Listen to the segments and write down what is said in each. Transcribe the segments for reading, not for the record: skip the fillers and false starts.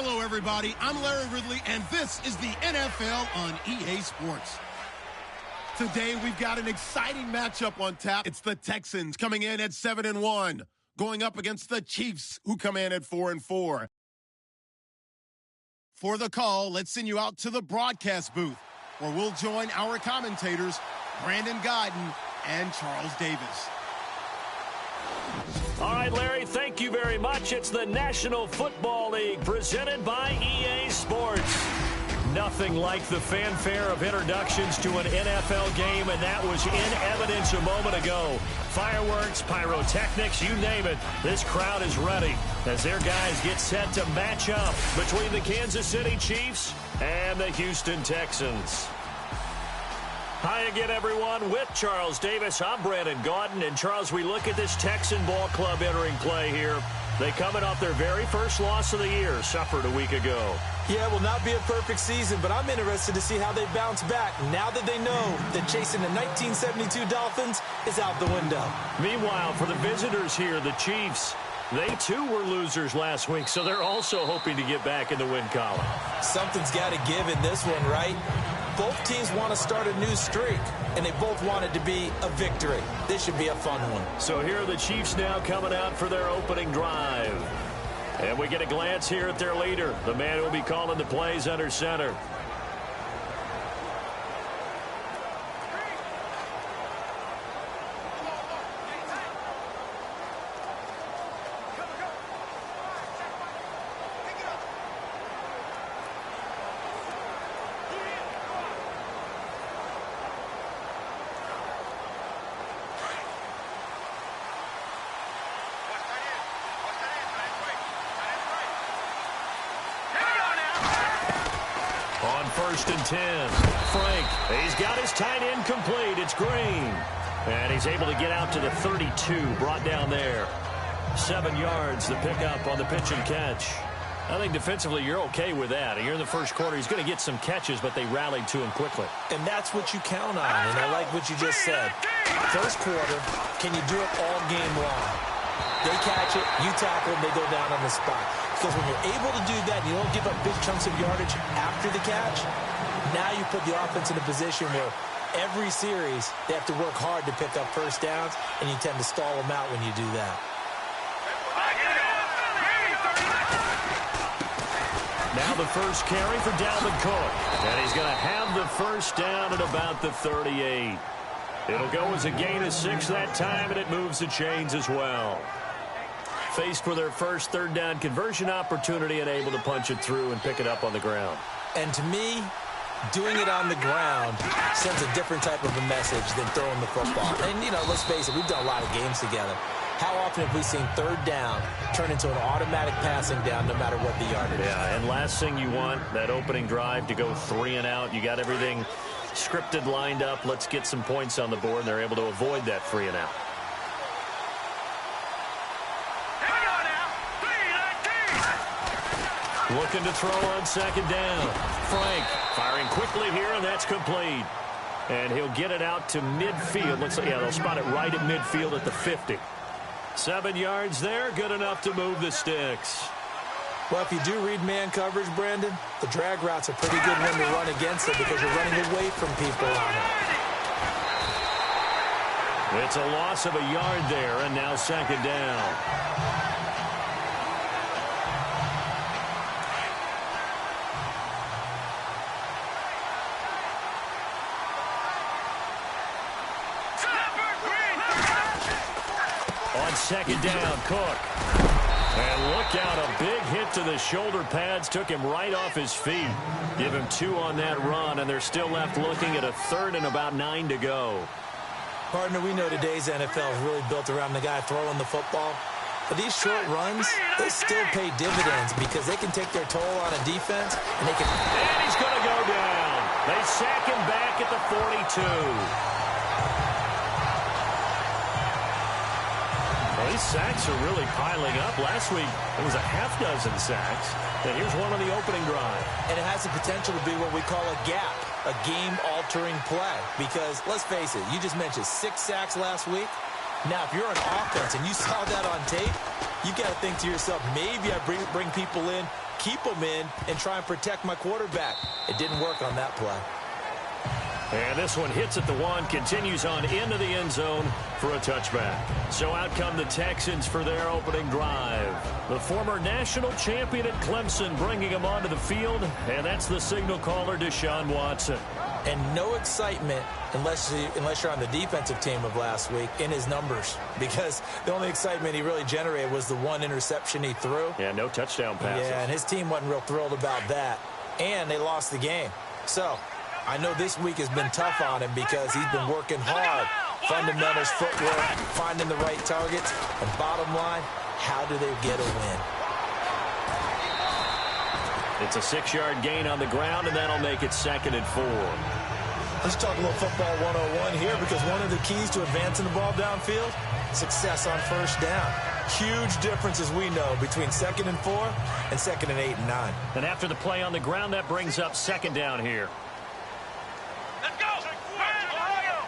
Hello, everybody. I'm Larry Ridley, and this is the NFL on EA Sports. Today, we've got an exciting matchup on tap. It's the Texans coming in at 7-1, going up against the Chiefs, who come in at 4-4. For the call, let's send you out to the broadcast booth, where we'll join our commentators, Brandon Godden and Charles Davis. All right, Larry, thank you very much. It's the National Football League presented by EA Sports. Nothing like the fanfare of introductions to an NFL game, and that was in evidence a moment ago. Fireworks, pyrotechnics, you name it. This crowd is ready as their guys get set to match up between the Kansas City Chiefs and the Houston Texans. Hi again, everyone. With Charles Davis, I'm Brandon Godden. And, Charles, we look at this Texan ball club entering play here. They coming off their very first loss of the year, suffered a week ago. Yeah, it will not be a perfect season, but I'm interested to see how they bounce back now that they know that chasing the 1972 Dolphins is out the window. Meanwhile, for the visitors here, the Chiefs, they too were losers last week, so they're also hoping to get back in the win column. Something's got to give in this one, right? Both teams want to start a new streak, and they both want it to be a victory. This should be a fun one. So here are the Chiefs now coming out for their opening drive. And we get a glance here at their leader, the man who will be calling the plays under center. On 1st and 10, Frank, he's got his tight end complete. It's Green. And he's able to get out to the 32, brought down there. 7 yards, the pickup on the pitch and catch. I think defensively you're okay with that. Here in the first quarter, he's going to get some catches, but they rallied to him quickly. And that's what you count on, and I like what you just said. First quarter, can you do it all game long? They catch it, you tackle them, they go down on the spot. Because when you're able to do that, you don't give up big chunks of yardage after the catch, now you put the offense in a position where every series they have to work hard to pick up first downs, and you tend to stall them out when you do that. Now the first carry for Dalvin Cook. And he's going to have the first down at about the 38. It'll go as a gain of 6 that time, and it moves the chains as well. Faced with their first third down conversion opportunity and able to punch it through and pick it up on the ground. And to me, doing it on the ground sends a different type of a message than throwing the football. And, you know, let's face it, we've done a lot of games together. How often have we seen third down turn into an automatic passing down no matter what the yardage is? Yeah, and last thing you want, that opening drive to go 3 and out. You got everything scripted, lined up. Let's get some points on the board, and they're able to avoid that 3 and out. Looking to throw on 2nd down. Frank firing quickly here, and that's complete. And he'll get it out to midfield. Looks like, yeah, they'll spot it right at midfield at the 50. 7 yards there, good enough to move the sticks. Well, if you do read man coverage, Brandon, the drag route's a pretty good one to run against it because you're running away from people on it. It's a loss of a yard there, and now 2nd down. On 2nd down, Cook. And look out, a big hit to the shoulder pads. Took him right off his feet. Give him 2 on that run, and they're still left looking at a 3rd and about 9 to go. Partner, we know today's NFL is really built around the guy throwing the football. But these short runs, they still pay dividends because they can take their toll on a defense, and they can... And he's going to go down. They sack him back at the 42. Well, these sacks are really piling up. Last week, it was a half-dozen sacks. And here's one on the opening drive. And it has the potential to be what we call a gap, a game-altering play. Because, let's face it, you just mentioned 6 sacks last week. Now, if you're an offense and you saw that on tape, you got to think to yourself, maybe I bring people in keep them in and try and protect my quarterback. It didn't work on that play. And this one hits at the 1, continues on into the end zone for a touchback. So out come the Texans for their opening drive. The former national champion at Clemson bringing him onto the field, and that's the signal caller, Deshaun Watson. And no excitement unless you're on the defensive team of last week in his numbers, because the only excitement he really generated was the 1 interception he threw. Yeah, no touchdown passes. Yeah, and his team wasn't real thrilled about that, and they lost the game. So I know this week has been tough on him because he's been working hard. Fundamentals, footwork, finding the right targets, and bottom line, how do they get a win? It's a 6-yard gain on the ground, and that'll make it 2nd and 4. Let's talk a little football 101 here, because one of the keys to advancing the ball downfield, success on first down. Huge difference, as we know, between 2nd and 4 and 2nd and 8 and 9. And after the play on the ground, that brings up 2nd down here. Let's go! Ohio!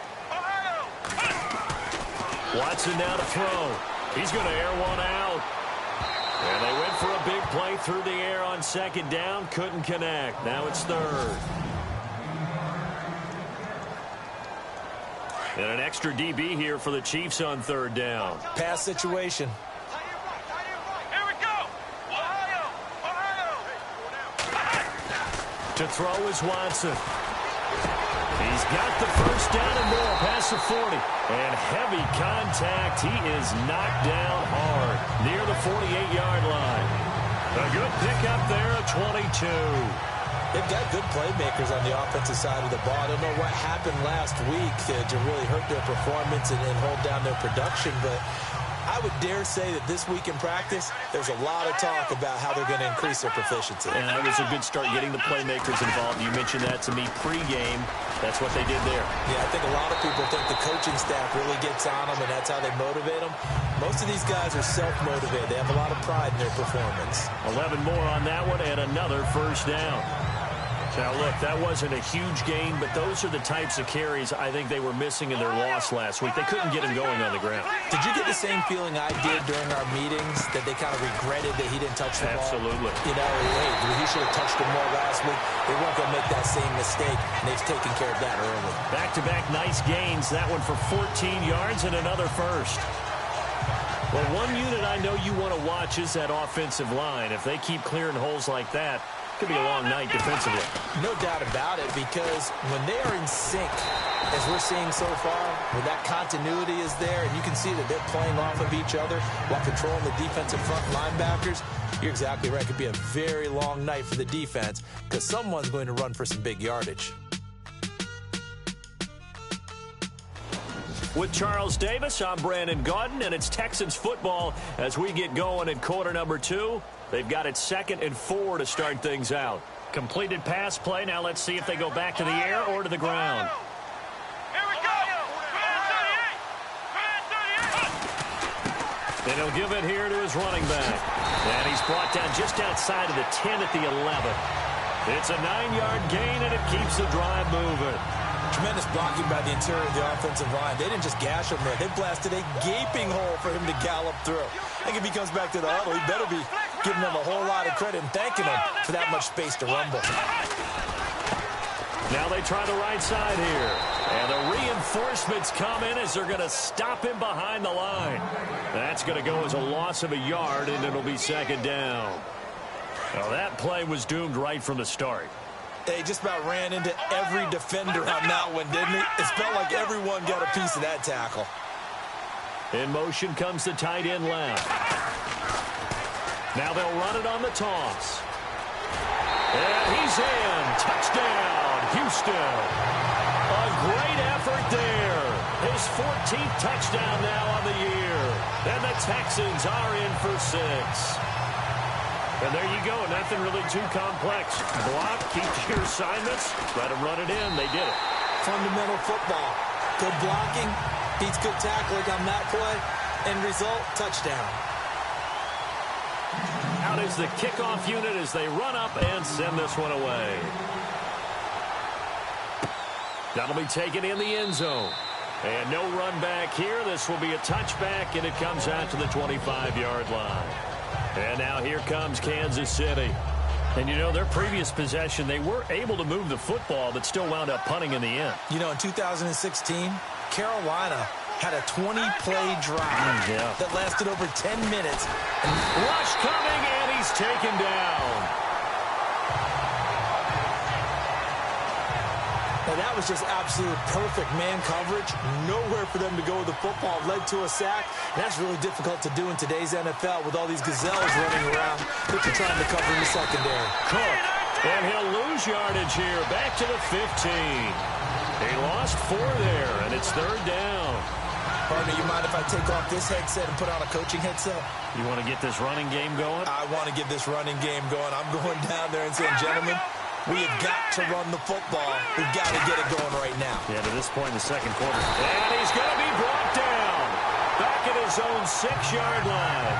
Watson now to throw. He's going to air one out. And they went for a big play through the air on 2nd down. Couldn't connect. Now it's 3rd. And an extra DB here for the Chiefs on 3rd down. Pass situation. Here we go! Ohio! To throw is Watson. He's got the first down and more past the 40. And heavy contact. He is knocked down hard near the 48-yard line. A good pickup there at 22. They've got good playmakers on the offensive side of the ball. I don't know what happened last week to really hurt their performance and hold down their production, but I would dare say that this week in practice, there's a lot of talk about how they're going to increase their proficiency. And that was a good start, getting the playmakers involved. You mentioned that to me pregame. That's what they did there. Yeah, I think a lot of people think the coaching staff really gets on them, and that's how they motivate them. Most of these guys are self-motivated. They have a lot of pride in their performance. 11 more on that one, and another first down. Now, look, that wasn't a huge gain, but those are the types of carries I think they were missing in their loss last week. They couldn't get him going on the ground. Did you get the same feeling I did during our meetings, that they kind of regretted that he didn't touch the ball? Absolutely. You know, hey, he should have touched the ball last week. They weren't going to make that same mistake, and they've taken care of that early. Back-to-back nice gains. That one for 14 yards and another first. Well, one unit I know you want to watch is that offensive line. If they keep clearing holes like that, could be a long night defensively. No doubt about it, because when they are in sync, as we're seeing so far, where that continuity is there, and you can see that they're playing off of each other while controlling the defensive front linebackers, you're exactly right. It could be a very long night for the defense, because someone's going to run for some big yardage. With Charles Davis, I'm Brandon Gaudin, and it's Texans football as we get going in quarter number 2. They've got it 2nd and 4 to start things out. Completed pass play. Now let's see if they go back to the air or to the ground. Here we go! And he'll give it here to his running back. And he's brought down just outside of the 10 at the 11. It's a 9-yard gain, and it keeps the drive moving. Tremendous blocking by the interior of the offensive line. They didn't just gash him there. They blasted a gaping hole for him to gallop through. I think if he comes back to the huddle, he better be giving them a whole lot of credit and thanking them for that much space to rumble. Now they try the right side here. And the reinforcements come in as they're going to stop him behind the line. That's going to go as a loss of a yard, and it'll be 2nd down. Now that play was doomed right from the start. They just about ran into every defender on that one, didn't he? It felt like everyone got a piece of that tackle. In motion comes the tight end left. Now they'll run it on the toss. And he's in. Touchdown, Houston. A great effort there. His 14th touchdown now on the year. And the Texans are in for 6. And there you go. Nothing really too complex. Block, keep your assignments, let them run it in. They did it. Fundamental football. Good blocking, beats good tackling on that play. End result, touchdown. Out is the kickoff unit as they run up and send this one away. That'll be taken in the end zone. And no run back here. This will be a touchback, and it comes out to the 25-yard line. And now here comes Kansas City. And, you know, their previous possession, they were able to move the football, but still wound up punting in the end. You know, in 2016, Carolina had a 20-play drive that lasted over 10 minutes. Rush coming, and he's taken down. Now, that was just absolute perfect man coverage. Nowhere for them to go with the football. Led to a sack. And that's really difficult to do in today's NFL with all these gazelles running around that you're trying to cover in the secondary. Cook, and he'll lose yardage here. Back to the 15. He lost 4 there, and it's 3rd down. Partner, you mind if I take off this headset and put on a coaching headset? You want to get this running game going? I want to get this running game going. I'm going down there and saying, gentlemen, we have got to run the football. We've got to get it going right now. Yeah, to this point in the second quarter. And he's going to be brought down. Back at his own 6-yard line.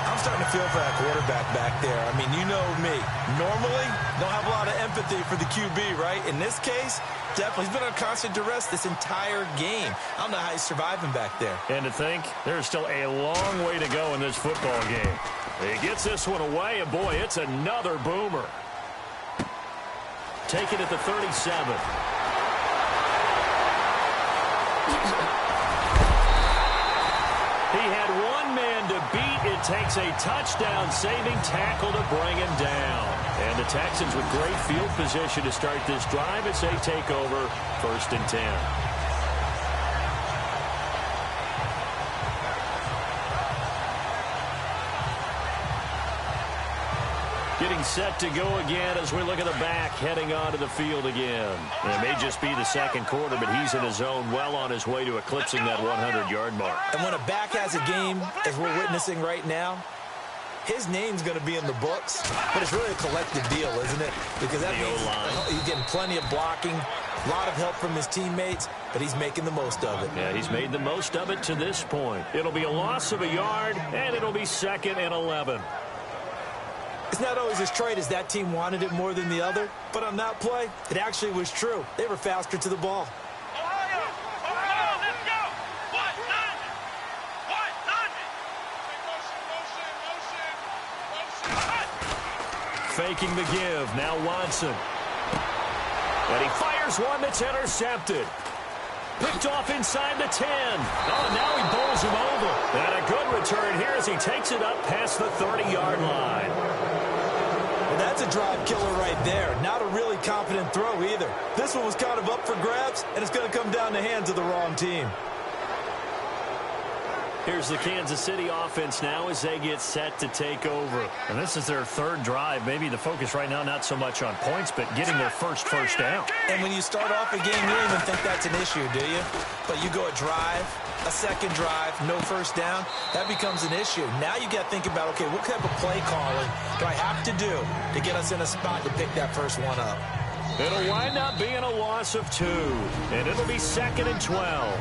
I'm starting to feel for that quarterback back there. I mean, you know me. Normally, don't have a lot of empathy for the QB, right? In this case, definitely. He's been on constant duress this entire game. I don't know how he's surviving back there. And to think, there's still a long way to go in this football game. He gets this one away, and boy, it's another boomer. Taken at the 37. He had one man to beat. It takes a touchdown-saving tackle to bring him down. And the Texans with great field position to start this drive as they take over 1st and 10. Getting set to go again as we look at the back heading onto the field again. And it may just be the second quarter, but he's in his zone well on his way to eclipsing that 100-yard mark. And when a back has a game, as we're witnessing right now, his name's going to be in the books, but it's really a collective deal, isn't it? Because that means he's getting plenty of blocking, a lot of help from his teammates, but he's making the most of it. Yeah, he's made the most of it to this point. It'll be a loss of a yard, and it'll be 2nd and 11. It's not always as straight as that team wanted it more than the other, but on that play, it actually was true. They were faster to the ball. Ohio! Ohio, let's go! What? Motion! Faking the give. Now Watson. And he fires one that's intercepted. Picked off inside the 10. Oh, now he bowls him over. And a good return here as he takes it up past the 30-yard line. Well, that's a drive killer right there. Not a really confident throw either. This one was kind of up for grabs, and it's going to come down the hands of the wrong team. Here's the Kansas City offense now as they get set to take over. And this is their 3rd drive. Maybe the focus right now not so much on points, but getting their first down. And when you start off a game, you don't even think that's an issue, do you? But you go a drive, a second drive, no first down, that becomes an issue. Now you got to think about, okay, what type of play calling do I have to do to get us in a spot to pick that first one up? It'll wind up being a loss of 2, and it'll be 2nd and 12.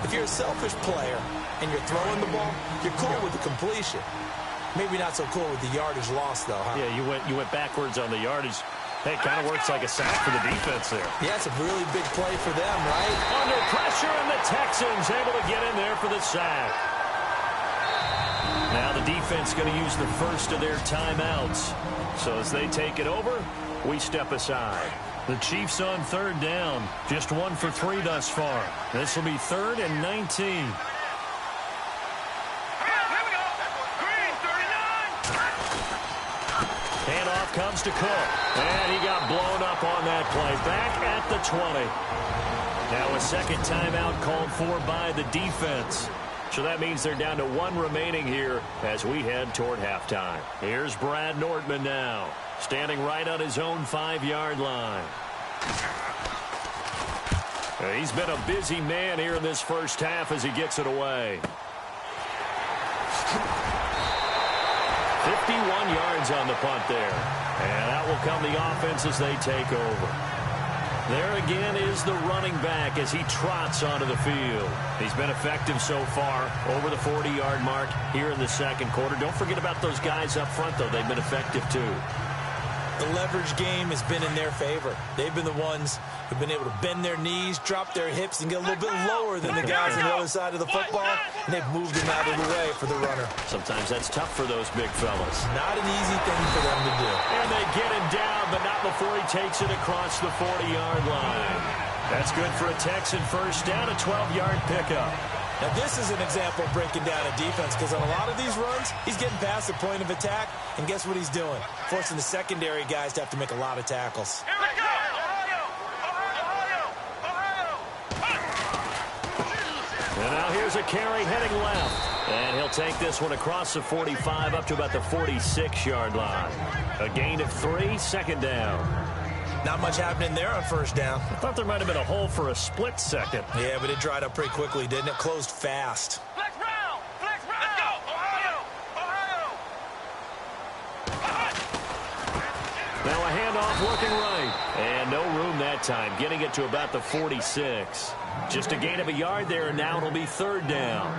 If you're a selfish player and you're throwing the ball, you're cool with the completion. Maybe not so cool with the yardage loss, though, huh? Yeah, you went backwards on the yardage. Hey, it kind of works like a sack for the defense there. Yeah, it's a really big play for them, right? Under pressure, and the Texans able to get in there for the sack. Now the defense going to use the first of their timeouts. So as they take it over, we step aside. The Chiefs on 3rd down. Just 1 for 3 thus far. This will be 3rd and 19. Handoff comes to Cook. And he got blown up on that play. Back at the 20. Now a second timeout called for by the defense. So that means they're down to 1 remaining here as we head toward halftime. Here's Brad Nortman now, standing right on his own 5-yard line. He's been a busy man here in this first half as he gets it away. 51 yards on the punt there. And that will come the offense as they take over. There again is the running back as he trots onto the field. He's been effective so far, over the 40-yard mark here in the second quarter. Don't forget about those guys up front, though. They've been effective, too. The leverage game has been in their favor. They've been the ones who've been able to bend their knees, drop their hips, and get a little bit lower than the guys on the other side of the football, and they've moved them out of the way for the runner. Sometimes that's tough for those big fellas. Not an easy thing for them to do. And they get him down, but not before he takes it across the 40-yard line. That's good for a Texan first down, a 12-yard pickup. Now, this is an example of breaking down a defense because on a lot of these runs, he's getting past the point of attack, and guess what he's doing? Forcing the secondary guys to have to make a lot of tackles. Here we go! And now here's a carry heading left. And he'll take this one across the 45 up to about the 46-yard line. A gain of 3, second down. Not much happening there on first down. I thought there might have been a hole for a split second. Yeah, but it dried up pretty quickly, didn't it? Closed fast. Flex round! Flex round! Let's go! Ohio! Now a handoff looking right. And no room that time. Getting it to about the 46. Just a gain of a yard there, and now it'll be third down.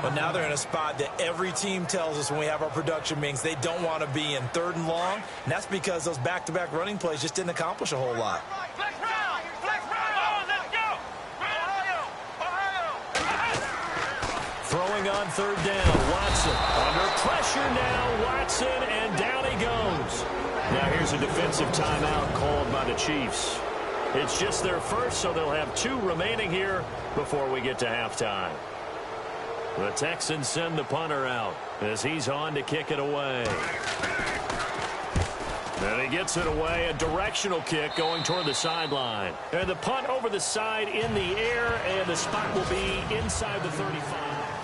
But now they're in a spot that every team tells us when we have our production meetings they don't want to be in, third and long. And that's because those back-to-back running plays just didn't accomplish a whole lot. Flex round! Flex round! Let's go! Throwing on third down, Watson. Under pressure now, Watson, and down he goes. Now here's a defensive timeout called by the Chiefs. It's just their first, so they'll have 2 remaining here before we get to halftime. The Texans send the punter out as he's on to kick it away. And he gets it away, a directional kick going toward the sideline. And the punt over the side in the air, and the spot will be inside the 35.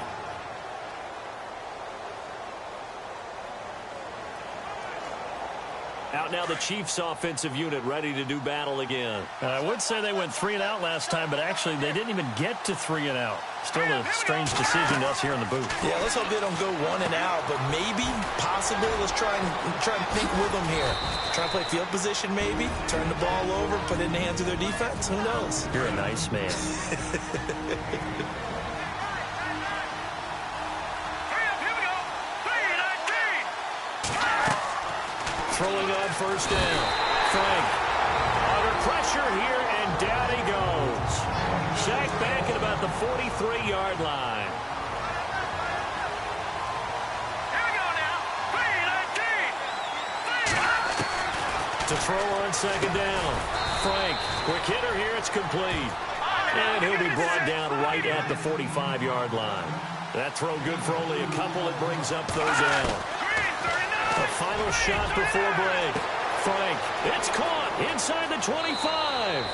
Out now the Chiefs offensive unit ready to do battle again. I would say they went 3 and out last time, but actually they didn't even get to 3 and out. Still a strange decision to us here in the booth. Yeah, let's hope they don't go 1 and out, but maybe, possibly, let's try and think with them here. Try and play field position maybe, turn the ball over, put it in the hands of their defense. Who knows? You're a nice man. Throwing on first down. Frank under pressure here, and down he goes. Sacked back at about the 43-yard line. Here we go now. 3-19. To throw on second down. Frank, quick hitter here, it's complete. And he'll be brought down right at the 45-yard line. That throw good for only a couple. It brings up third down. A final shot before break. Frank, it's caught inside the 25.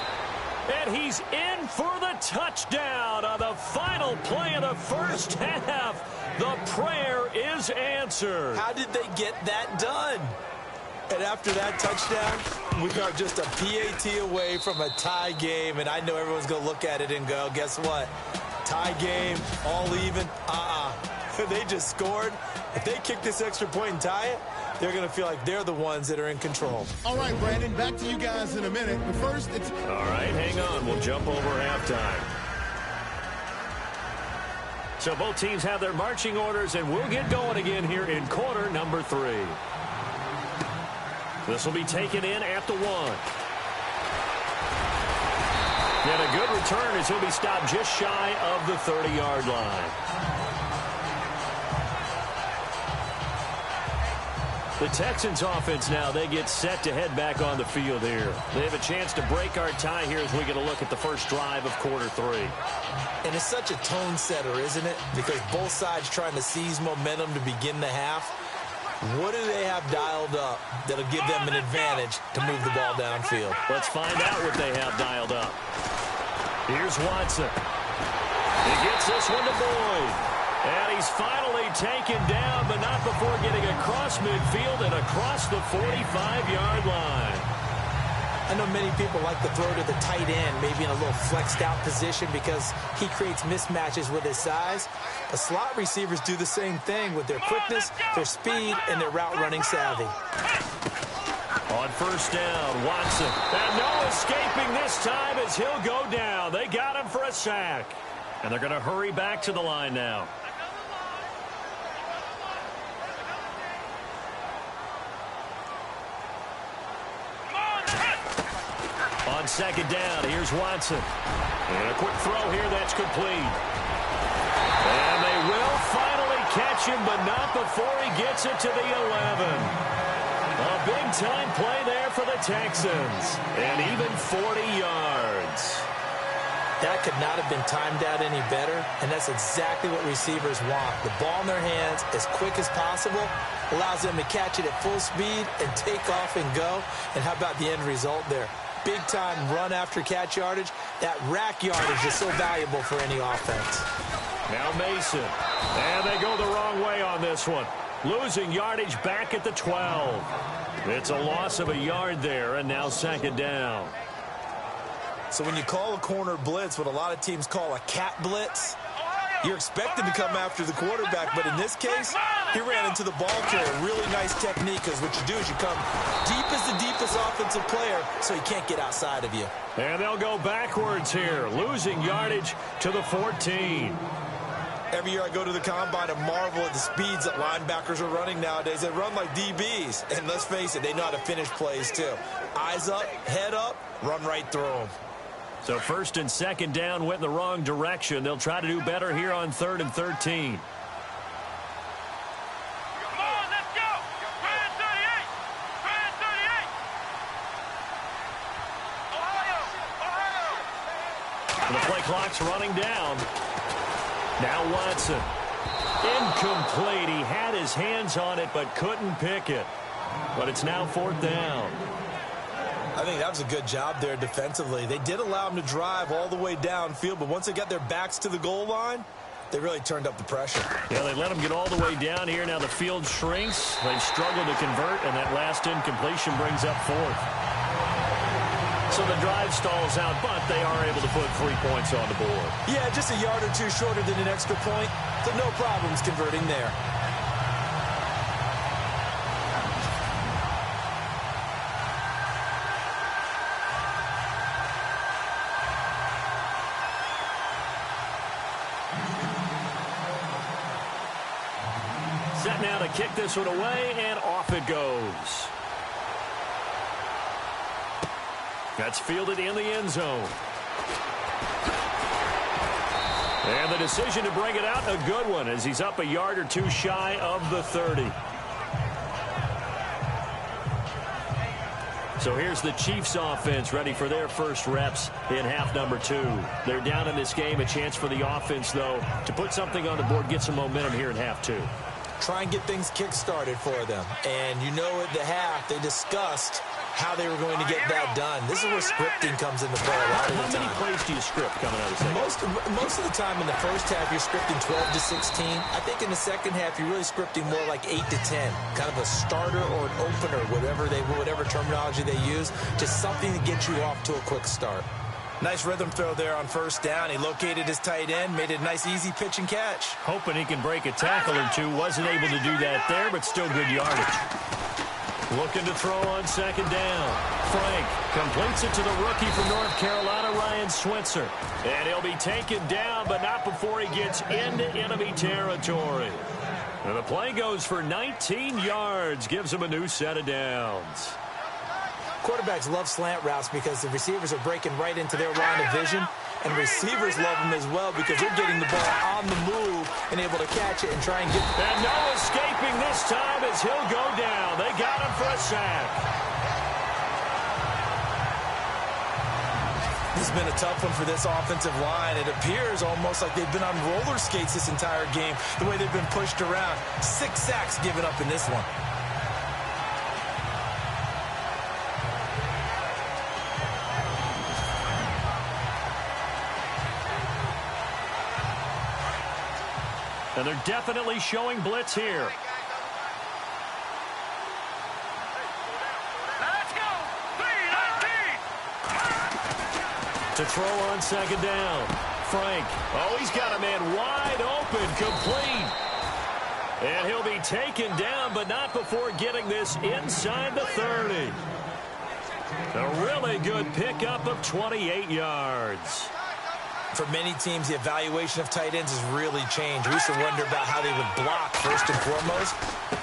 And he's in for the touchdown on the final play of the first half. The prayer is answered. How did they get that done? And after that touchdown, we are just a PAT away from a tie game. And I know everyone's going to look at it and go, guess what? Tie game, all even. They just scored. If they kick this extra point and tie it, they're going to feel like they're the ones that are in control. All right, Brandon, back to you guys in a minute. But first, it's... All right, hang on. We'll jump over halftime. So both teams have their marching orders, and we'll get going again here in quarter number 3. This will be taken in at the 1. And a good return as he'll be stopped just shy of the 30-yard line. The Texans offense now, they get set to head back on the field here. They have a chance to break our tie here as we get a look at the first drive of quarter 3. And it's such a tone setter, isn't it? Because both sides trying to seize momentum to begin the half. What do they have dialed up that'll give them an advantage to move the ball downfield? Let's find out what they have dialed up. Here's Watson. He gets this one to Boyd. And he's finally taken down, but not before getting across midfield and across the 45-yard line. I know many people like to throw to the tight end, maybe in a little flexed out position because he creates mismatches with his size. The slot receivers do the same thing with their quickness, their speed, and their route running savvy. On first down, Watson. And no escaping this time as he'll go down. They got him for a sack. And they're going to hurry back to the line now. on second down. Here's Watson. And a quick throw here that's complete. And they will finally catch him, but not before he gets it to the 11. A big-time play there for the Texans. And even 40 yards. That could not have been timed out any better, and that's exactly what receivers want. The ball in their hands as quick as possible allows them to catch it at full speed and take off and go. And how about the end result there? Big-time run after catch yardage. That rack yardage is so valuable for any offense. Now Mason. And they go the wrong way on this one. Losing yardage back at the 12. It's a loss of a yard there, and now second down. So when you call a corner blitz, what a lot of teams call a cat blitz, you're expected to come after the quarterback, but in this case, he ran into the ball carrier. Really nice technique, because what you do is you come deep as the deepest offensive player, so he can't get outside of you. And they'll go backwards here, losing yardage to the 14. Every year I go to the combine and marvel at the speeds that linebackers are running nowadays. They run like DBs, and let's face it, they know how to finish plays too. Eyes up, head up, run right through them. So first and second down went in the wrong direction. They'll try to do better here on 3rd and 13. Come on, let's go. Brand 38. Brand 38. Ohio. The play clock's running down. Now Watson. Incomplete. He had his hands on it but couldn't pick it. But it's now 4th down. I think that was a good job there defensively. They did allow him to drive all the way downfield, but once they got their backs to the goal line, they really turned up the pressure. Yeah, they let him get all the way down here. Now the field shrinks. They've struggled to convert, and that last incompletion brings up 4th. So the drive stalls out, but they are able to put 3 points on the board. Yeah, just a yard or two shorter than an extra point, so no problems converting there. Set now to kick this one away, and off it goes. That's fielded in the end zone. And the decision to bring it out, a good one, as he's up a yard or two shy of the 30. So here's the Chiefs offense ready for their first reps in half number 2. They're down in this game. A chance for the offense, though, to put something on the board, get some momentum here in half 2. Try and get things kick-started for them. And you know at the half, they discussed how they were going to get that done. This is where scripting comes into play a lot of the time. How many plays do you script coming out of the second? Most of the time in the first half, you're scripting 12 to 16. I think in the second half, you're really scripting more like 8 to 10. Kind of a starter or an opener, whatever terminology they use, just something to get you off to a quick start. Nice rhythm throw there on first down. He located his tight end, made it a nice easy pitch and catch. Hoping he can break a tackle or two. Wasn't able to do that there, but still good yardage. Looking to throw on second down. Frank completes it to the rookie from North Carolina, Ryan Switzer. And he'll be taken down, but not before he gets into enemy territory. And the play goes for 19 yards, gives him a new set of downs. Quarterbacks love slant routes because the receivers are breaking right into their line of vision, and receivers love them as well because they're getting the ball on the move and able to catch it and try and get... And no escaping this time as he'll go down. They got him for a sack. This has been a tough one for this offensive line. It appears almost like they've been on roller skates this entire game, the way they've been pushed around. 6 sacks given up in this one. And they're definitely showing blitz here. Let's go. 3-19. To throw on second down. Frank. Oh, he's got a man wide open, complete. And he'll be taken down, but not before getting this inside the 30. A really good pickup of 28 yards. For many teams, the evaluation of tight ends has really changed. We used to wonder about how they would block first and foremost.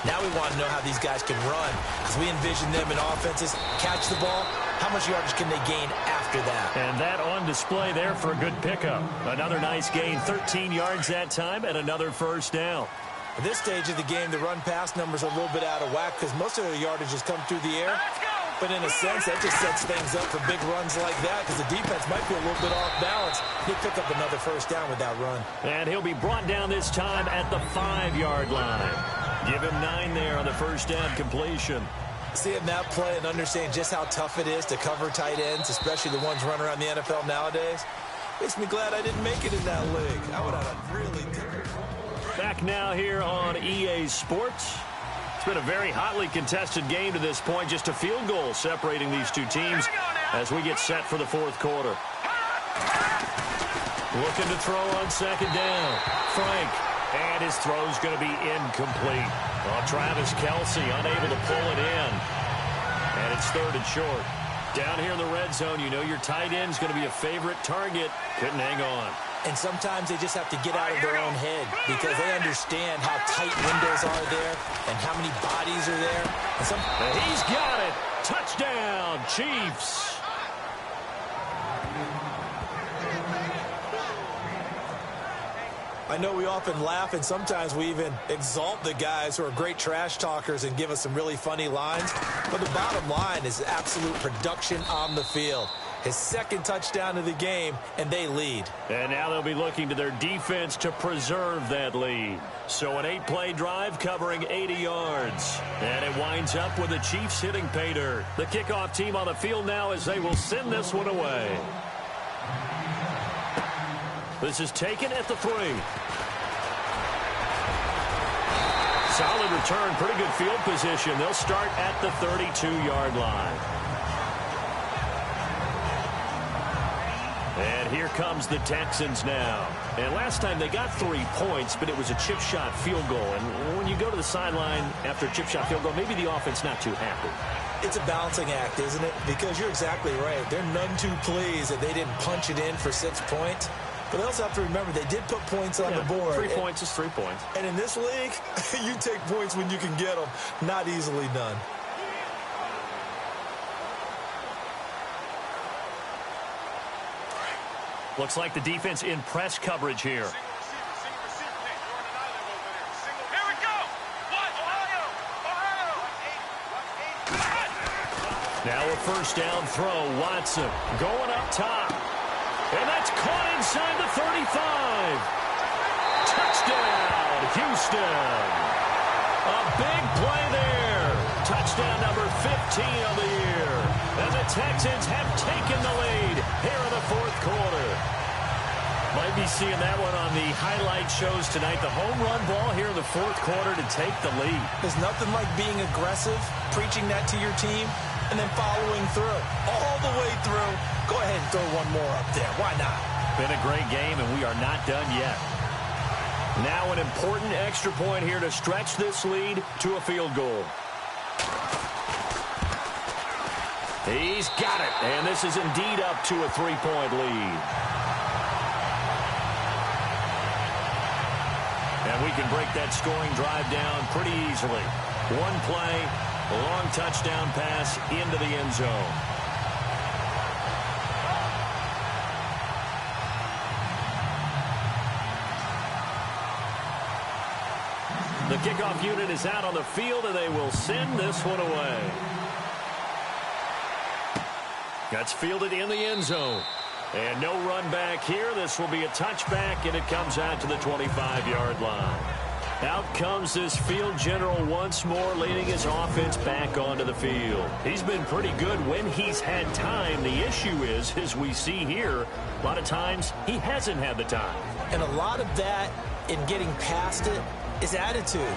Now we want to know how these guys can run. As we envision them in offenses, catch the ball, how much yardage can they gain after after that. And that on display there for a good pickup. Another nice gain, 13 yards that time, and another first down. At this stage of the game, the run-pass numbers are a little bit out of whack because most of the yardage has come through the air. But in a sense, that just sets things up for big runs like that because the defense might be a little bit off balance. He'll pick up another first down with that run. And he'll be brought down this time at the 5-yard line. Give him 9 there on the first down completion. Seeing that play and understanding just how tough it is to cover tight ends, especially the ones running around the NFL nowadays, makes me glad I didn't make it in that league. I would have a really different. Back now here on EA Sports. It's been a very hotly contested game to this point. Just a field goal separating these two teams as we get set for the fourth quarter. Looking to throw on second down. Frank. And his throw's going to be incomplete. Well, Travis Kelce unable to pull it in. And it's third and short. Down here in the red zone, you know your tight end's going to be a favorite target. Couldn't hang on. And sometimes they just have to get out of their own head because they understand how tight windows are there and how many bodies are there. And he's got it. Touchdown, Chiefs. I know we often laugh and sometimes we even exalt the guys who are great trash talkers and give us some really funny lines. But the bottom line is absolute production on the field. His second touchdown of the game, and they lead. And now they'll be looking to their defense to preserve that lead. So an 8-play drive covering 80 yards. And it winds up with the Chiefs hitting pay dirt. The kickoff team on the field now as they will send this one away. This is taken at the 3. Solid return, pretty good field position. They'll start at the 32-yard line. And here comes the Texans now. And last time they got 3 points, but it was a chip shot field goal. And when you go to the sideline after a chip shot field goal, maybe the offense not too happy. It's a balancing act, isn't it? Because you're exactly right. They're none too pleased that they didn't punch it in for 6 points. But they also have to remember they did put points on the board. 3 points is 3 points. And in this league, you take points when you can get them. Not easily done. Looks like the defense in press coverage here. Now a first down throw. Watson going up top. And that's caught inside the 35. Touchdown, Houston. A big play there. Touchdown number 15 of the year. And the Texans have taken the lead here in the fourth quarter. Might be seeing that one on the highlight shows tonight. The home run ball here in the fourth quarter to take the lead. There's nothing like being aggressive, preaching that to your team, and then following through. All the way through. Go ahead and throw one more up there. Why not? Been a great game, and we are not done yet. Now an important extra point here to stretch this lead to a field goal. He's got it, and this is indeed up to a 3-point lead. And we can break that scoring drive down pretty easily. One play, a long touchdown pass into the end zone. The kickoff unit is out on the field, and they will send this one away. That's fielded in the end zone. And no run back here. This will be a touchback, and it comes out to the 25-yard line. Out comes this field general once more, leading his offense back onto the field. He's been pretty good when he's had time. The issue is, as we see here, a lot of times he hasn't had the time. And a lot of that in getting past it is attitude.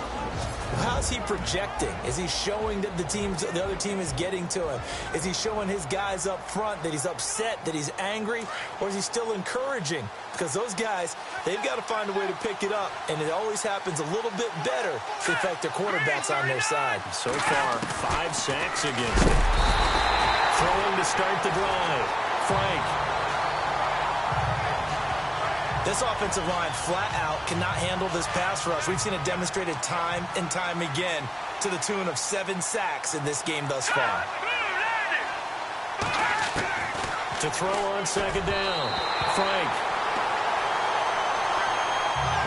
How's he projecting? Is he showing that the other team is getting to him? Is he showing his guys up front that he's upset, that he's angry? Or is he still encouraging? Because those guys, they've got to find a way to pick it up. And it always happens a little bit better if in fact their quarterback's on their side. So far, 5 sacks against him. Throwing to start the drive. Frank. This offensive line flat out cannot handle this pass rush. We've seen it demonstrated time and time again to the tune of 7 sacks in this game thus far. To throw on second down. Frank.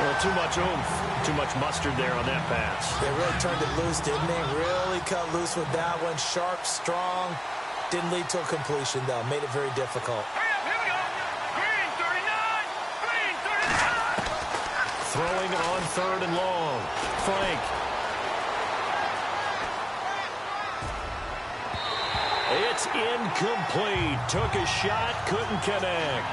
Well, too much oomph, too much mustard there on that pass. They really turned it loose, didn't they? Really cut loose with that one. Sharp, strong. Didn't lead to a completion, though. Made it very difficult. Here we go. Green 39. Green 39. Throwing on third and long. Frank. It's incomplete. Took a shot, couldn't connect.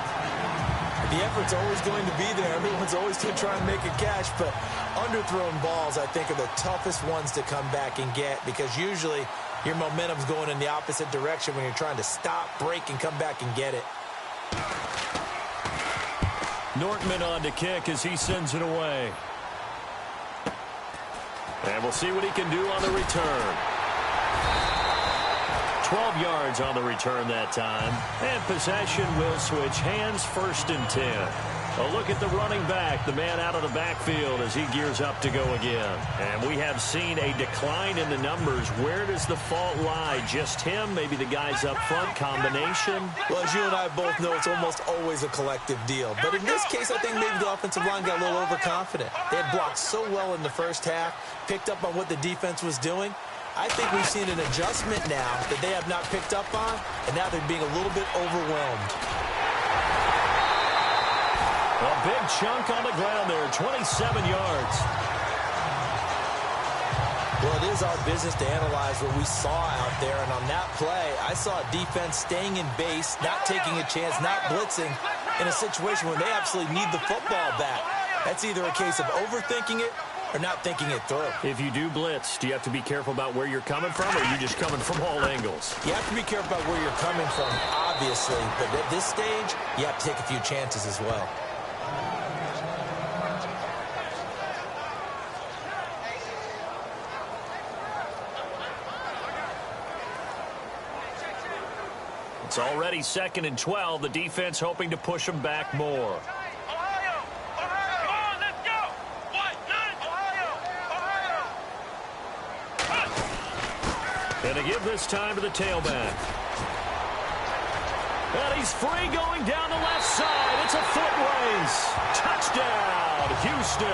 The effort's always going to be there. Everyone's always going to try and make a catch, but underthrown balls, I think, are the toughest ones to come back and get because usually your momentum's going in the opposite direction when you're trying to stop, break, and come back and get it. Nortman on to kick as he sends it away. And we'll see what he can do on the return. 12 yards on the return that time. And possession will switch hands, 1st and 10. A look at the running back, the man out of the backfield as he gears up to go again. And we have seen a decline in the numbers. Where does the fault lie? Just him? Maybe the guys up front? Combination? Well, as you and I both know, it's almost always a collective deal. But in this case, I think maybe the offensive line got a little overconfident. They had blocked so well in the first half, picked up on what the defense was doing. I think we've seen an adjustment now that they have not picked up on, and now they're being a little bit overwhelmed. A big chunk on the ground there, 27 yards. Well, it is our business to analyze what we saw out there, and on that play, I saw a defense staying in base, not taking a chance, not blitzing, in a situation where they absolutely need the football back. That's either a case of overthinking it or not thinking it through. If you do blitz, do you have to be careful about where you're coming from, or are you just coming from all angles? You have to be careful about where you're coming from, obviously, but at this stage, you have to take a few chances as well. It's already 2nd and 12. The defense hoping to push them back more. And to give this time to the tailback. And he's free going down the left side. It's a foot race. Touchdown, Houston.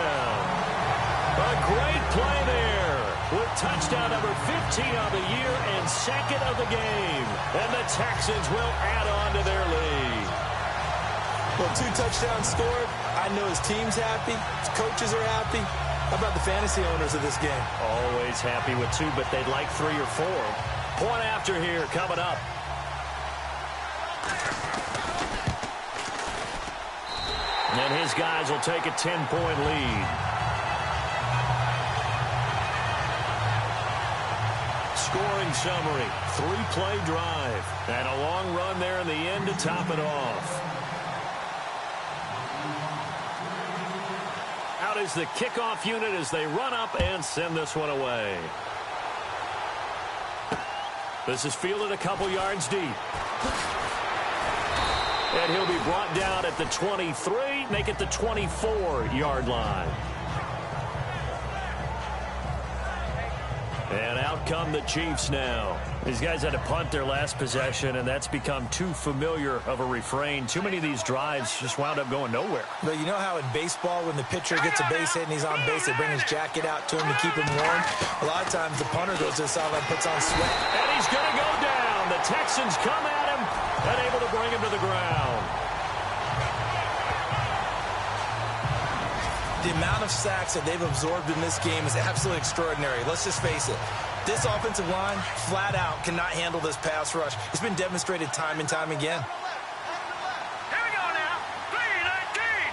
A great play there with touchdown number 15 on the year and 2nd of the game. And the Texans will add on to their lead. Well, 2 touchdowns scored. I know his team's happy. His coaches are happy. How about the fantasy owners of this game? Always happy with 2, but they'd like 3 or 4. Point after here coming up. And his guys will take a 10-point lead. Scoring summary, 3-play drive. And a long run there in the end to top it off. Out is the kickoff unit as they run up and send this one away. This is fielded a couple yards deep. And he'll be brought down at the 23, make it the 24-yard line. And out come the Chiefs now. These guys had to punt their last possession, and that's become too familiar of a refrain. Too many of these drives just wound up going nowhere. But you know how in baseball, when the pitcher gets a base hit and he's on base, they bring his jacket out to him to keep him warm? A lot of times the punter goes to the sideline, puts on sweat. And he's going to go down. The Texans come at him and able to bring him to the ground. The amount of sacks that they've absorbed in this game is absolutely extraordinary. Let's just face it. This offensive line, flat out, cannot handle this pass rush. It's been demonstrated time and time again. Here we go now. 3-19.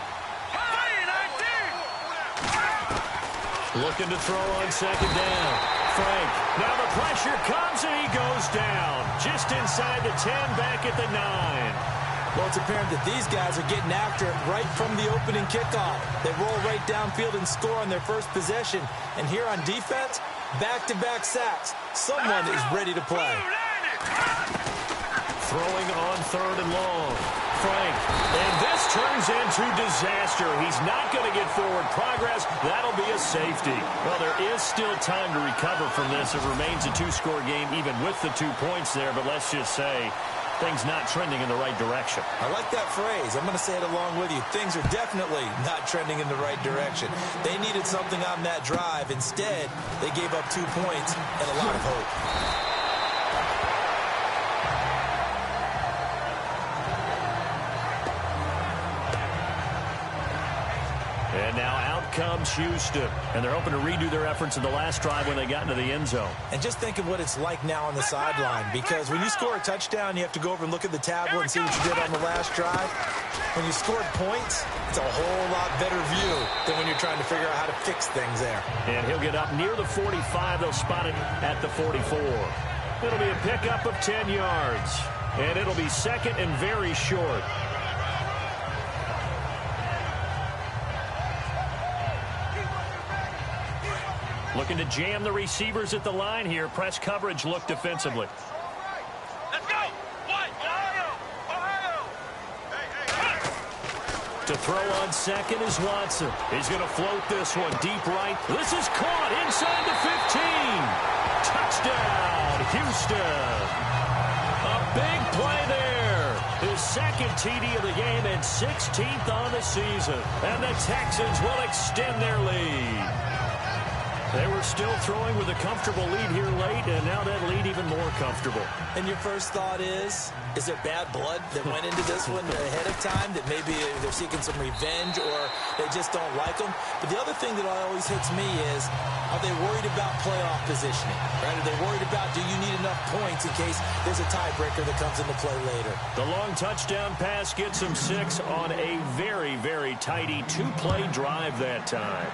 3-19. Looking to throw on second down. Frank. Now the pressure comes and he goes down. Just inside the 10, back at the 9. Well, it's apparent that these guys are getting after it right from the opening kickoff. They roll right downfield and score on their first possession. And here on defense, back-to-back sacks. Someone is ready to play. Throwing on third and long. Frank. And this turns into disaster. He's not going to get forward progress. That'll be a safety. Well, there is still time to recover from this. It remains a 2-score game even with the 2 points there. But let's just say things not trending in the right direction. I like that phrase. I'm going to say it along with you. Things are definitely not trending in the right direction. They needed something on that drive. Instead, they gave up 2 points and a lot of hope. And now out comes Houston. And they're hoping to redo their efforts in the last drive when they got into the end zone. And just think of what it's like now on the sideline. Because when you score a touchdown, you have to go over and look at the tablet and see what you did on the last drive. When you scored points, it's a whole lot better view than when you're trying to figure out how to fix things there. And he'll get up near the 45. They'll spot it at the 44. It'll be a pickup of 10 yards. And it'll be second and very short. Looking to jam the receivers at the line here. Press coverage look defensively. Let's go. One. Ohio. To throw on second is Watson. He's going to float this one deep right. This is caught inside the 15. Touchdown, Houston. A big play there. His second TD of the game and 16th on the season. And the Texans will extend their lead. They were still throwing with a comfortable lead here late, and now that lead even more comfortable. And your first thought is there bad blood that went into this one ahead of time, that maybe they're seeking some revenge or they just don't like them? But the other thing that always hits me is, are they worried about playoff positioning? Right? Are they worried about, do you need enough points in case there's a tiebreaker that comes into play later? The long touchdown pass gets them 6 on a very, very tidy 2-play drive that time.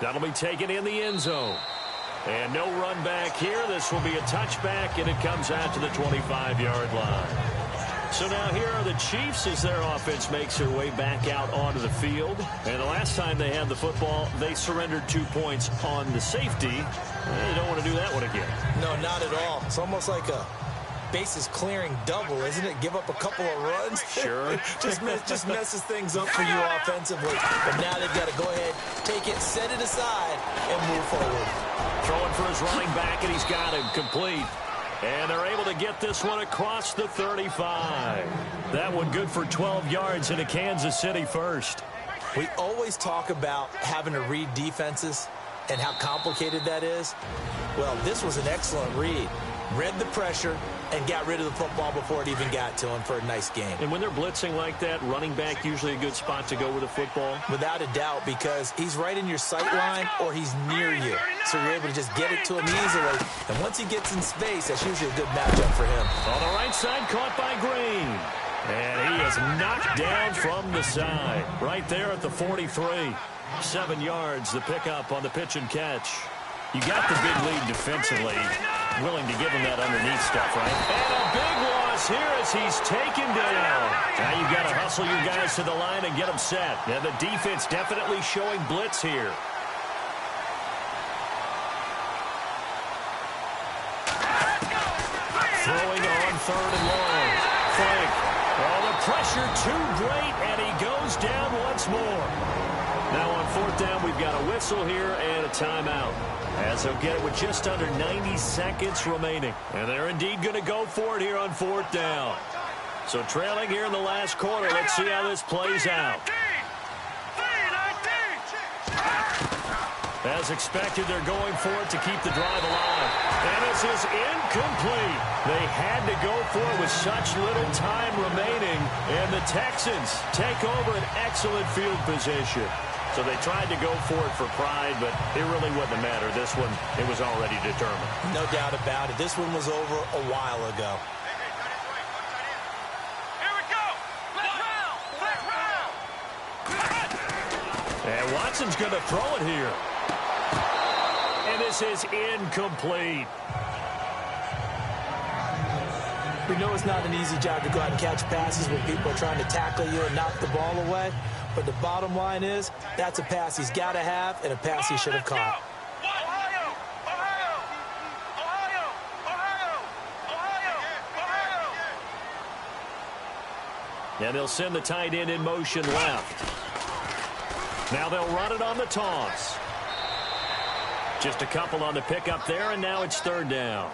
That'll be taken in the end zone. And no run back here. This will be a touchback, and it comes out to the 25-yard line. So now here are the Chiefs as their offense makes their way back out onto the field. And the last time they had the football, they surrendered 2 points on the safety. They don't want to do that one again. No, not at all. It's almost like a bases clearing double, isn't it? Give up a couple of runs. Sure. just messes things up for you offensively. But now they've got to go ahead, take it, set it aside, and move forward. Throwing for his running back, and he's got him complete. And they're able to get this one across the 35. That one good for 12 yards into Kansas City first. We always talk about having to read defenses and how complicated that is. Well, this was an excellent read. Read the pressure and got rid of the football before it even got to him for a nice game. And when they're blitzing like that, running back usually a good spot to go with the football? Without a doubt, because he's right in your sight line or he's near you. So you're able to just get it to him easily. And once he gets in space, that's usually a good matchup for him. On the right side, caught by Green. And he is knocked down from the side. Right there at the 43. 7 yards, the pickup on the pitch and catch. You got the big lead defensively. Willing to give him that underneath stuff, right? And a big loss here as he's taken down. Now you've got to hustle your guys to the line and get them set. And the defense definitely showing blitz here. Throwing on 3rd and long. Frank. Oh, the pressure too great, and he goes down once more. Now on 4th down, we've got a whistle here and a timeout, as they'll get it with just under 90 seconds remaining. And they're indeed going to go for it here on 4th down. So trailing here in the last quarter. Let's see how this plays out. As expected, they're going for it to keep the drive alive. And this is incomplete. They had to go for it with such little time remaining. And the Texans take over an excellent field position. So they tried to go for it for pride, but it really wouldn't have mattered. This one, it was already determined. No doubt about it. This one was over a while ago. Here we go. Flat round. And Watson's going to throw it here. And this is incomplete. We know it's not an easy job to go out and catch passes when people are trying to tackle you and knock the ball away. But the bottom line is, that's a pass he's got to have and a pass he should have caught. And they'll send the tight end in motion left. Now they'll run it on the toss. Just a couple on the pickup there, and now it's third down.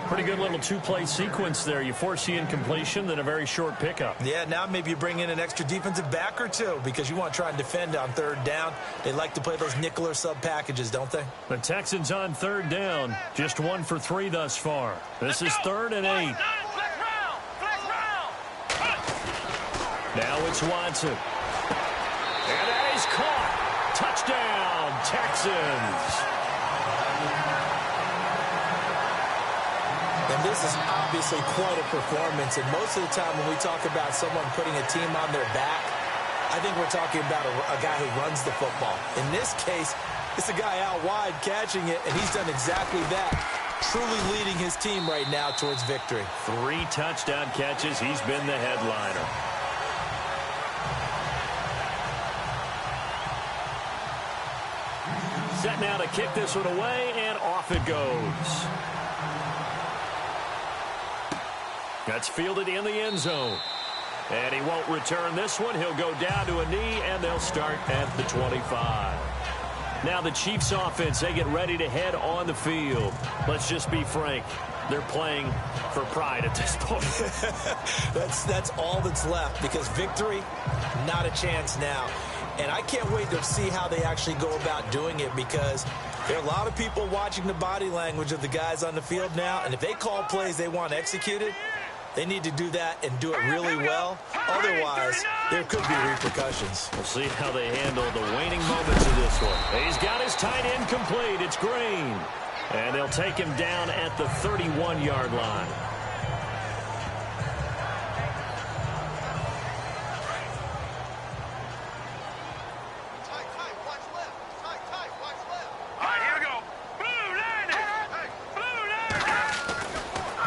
Pretty good little two-play sequence there. You force the incompletion, then a very short pickup. Yeah, now maybe you bring in an extra defensive back or two because you want to try and defend on third down. They like to play those nickel or sub packages, don't they? The Texans on third down. Just 1 for 3 thus far. This is 3rd and 8. Now it's Watson. And that is caught. Touchdown, Texans. And this is obviously quite a performance. And most of the time when we talk about someone putting a team on their back, I think we're talking about a guy who runs the football. In this case, it's a guy out wide catching it, and he's done exactly that, truly leading his team right now towards victory. 3 touchdown catches. He's been the headliner. Set now to kick this one away, and off it goes. That's fielded in the end zone. And he won't return this one. He'll go down to a knee, and they'll start at the 25. Now the Chiefs offense, they get ready to head on the field. Let's just be frank. They're playing for pride at this point. That's all that's left because victory, not a chance now. And I can't wait to see how they actually go about doing it because there are a lot of people watching the body language of the guys on the field now. And if they call plays they want executed, they need to do that and do it really well. Otherwise, there could be repercussions. We'll see how they handle the waning moments of this one. He's got his tight end complete. It's Green. And they'll take him down at the 31-yard line.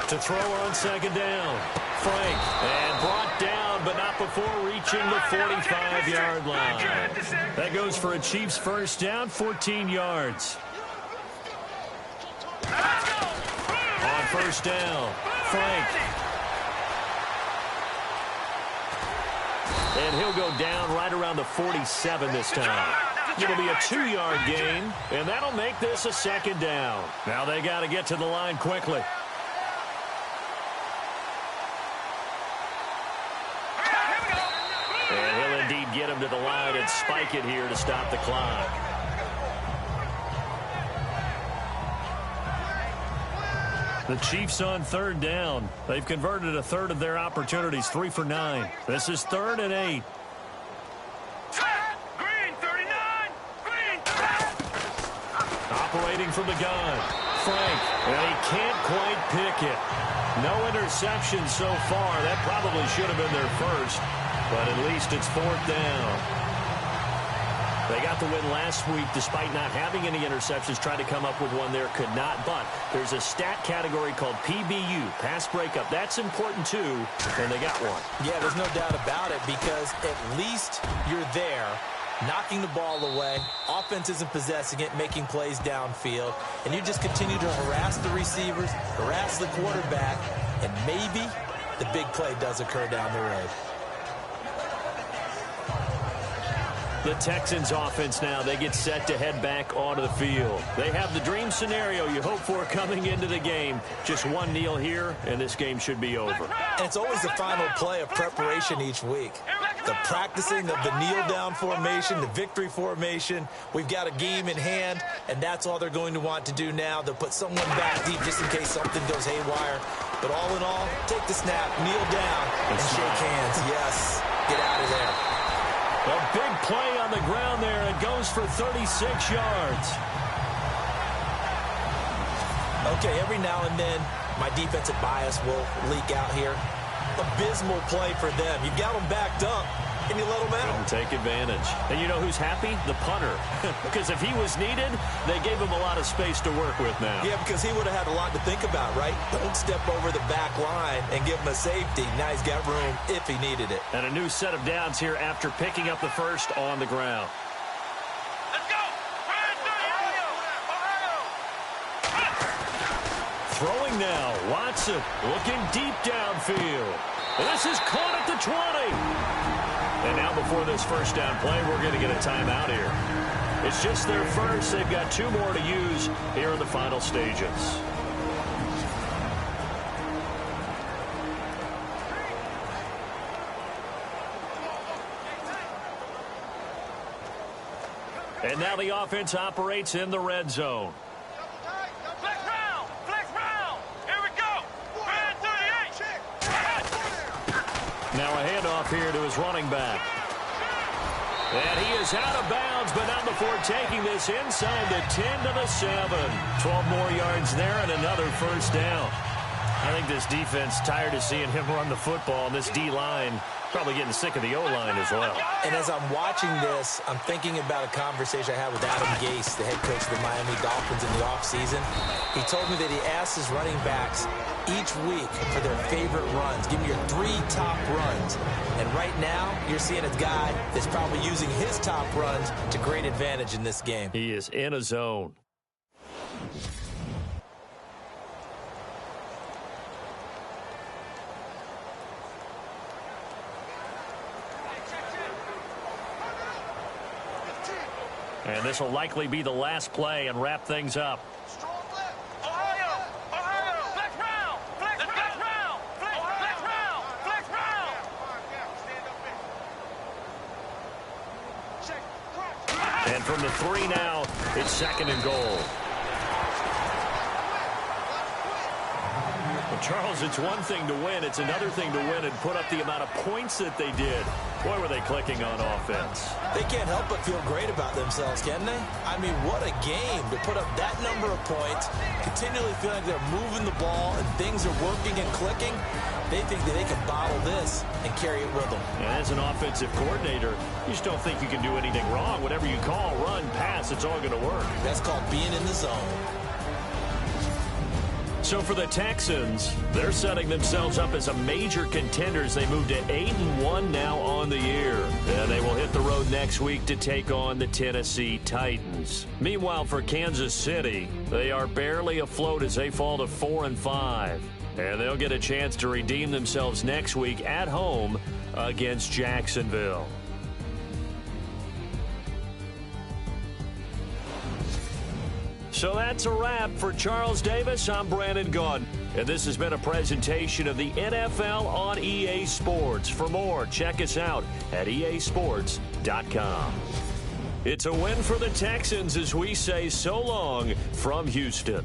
To throw on second down. Frank, and brought down, but not before reaching the 45-yard line. That goes for a Chiefs first down, 14 yards. On first down, Frank. And he'll go down right around the 47 this time. It'll be a 2-yard gain, and that'll make this a second down. Now they got to get to the line quickly. And he'll indeed get him to the line and spike it here to stop the clock. The Chiefs on third down. They've converted a third of their opportunities, 3 for 9. This is 3rd and 8. Green, 39. Green. Operating from the gun. Frank, and he can't quite pick it. No interception so far. That probably should have been their first. But at least it's 4th down. They got the win last week despite not having any interceptions. Tried to come up with one there, could not. But there's a stat category called PBU, pass breakup. That's important too, and they got one. Yeah, there's no doubt about it because at least you're there, knocking the ball away. Offense isn't possessing it, making plays downfield. And you just continue to harass the receivers, harass the quarterback, and maybe the big play does occur down the road. The Texans offense now, they get set to head back onto the field. They have the dream scenario you hope for coming into the game. Just one kneel here, and this game should be over. And it's always the final play of preparation each week. The practicing of the kneel-down formation, the victory formation. We've got a game in hand, and that's all they're going to want to do now. They'll put someone back deep just in case something goes haywire. But all in all, take the snap, kneel down, and shake hands. Yes, get out of there. A big play on the ground there. It goes for 36 yards. Okay, every now and then, my defensive bias will leak out here. Abysmal play for them. You got them backed up, and you let them out. Couldn't take advantage. And you know who's happy? The punter. Because if he was needed, they gave him a lot of space to work with now. Yeah, because he would have had a lot to think about, right? Don't step over the back line and give him a safety. Now he's got room if he needed it. And a new set of downs here after picking up the first on the ground. Let's go. Throwing now, Watson looking deep downfield. This is caught at the 20. And now before this first down play, we're going to get a timeout here. It's just their first. They've got 2 more to use here in the final stages. And now the offense operates in the red zone. Flex round! Flex round! Here we go! Red 38! Now a handoff here to his running back. And he is out of bounds, but not before taking this inside the 10 to the 7. 12 more yards there and another first down. I think this defense tired of seeing him run the football, and this D-line probably getting sick of the O-line as well. And as I'm watching this, I'm thinking about a conversation I had with Adam Gase, the head coach of the Miami Dolphins in the offseason. He told me that he asked his running backs each week for their favorite runs. Give me your 3 top runs. And right now, you're seeing a guy that's probably using his top runs to great advantage in this game. He is in a zone. And this will likely be the last play and wrap things up. Ohio! Ohio! Flex round! Flex round! Flex round! Flex round! And from the 3 now, it's 2nd and goal. Well, Charles, it's one thing to win. It's another thing to win and put up the amount of points that they did. Boy, were they clicking on offense. They can't help but feel great about themselves, can they? I mean, what a game to put up that number of points, continually feeling like they're moving the ball and things are working and clicking. They think that they can bottle this and carry it with them. And as an offensive coordinator, you just don't think you can do anything wrong. Whatever you call, run, pass, it's all going to work. That's called being in the zone. So for the Texans, they're setting themselves up as a major contender as they move to 8-1 now on the year. And they will hit the road next week to take on the Tennessee Titans. Meanwhile, for Kansas City, they are barely afloat as they fall to 4-5. And they'll get a chance to redeem themselves next week at home against Jacksonville. So that's a wrap for Charles Davis. I'm Brandon Gaudin, and this has been a presentation of the NFL on EA Sports. For more, check us out at easports.com. It's a win for the Texans as we say so long from Houston.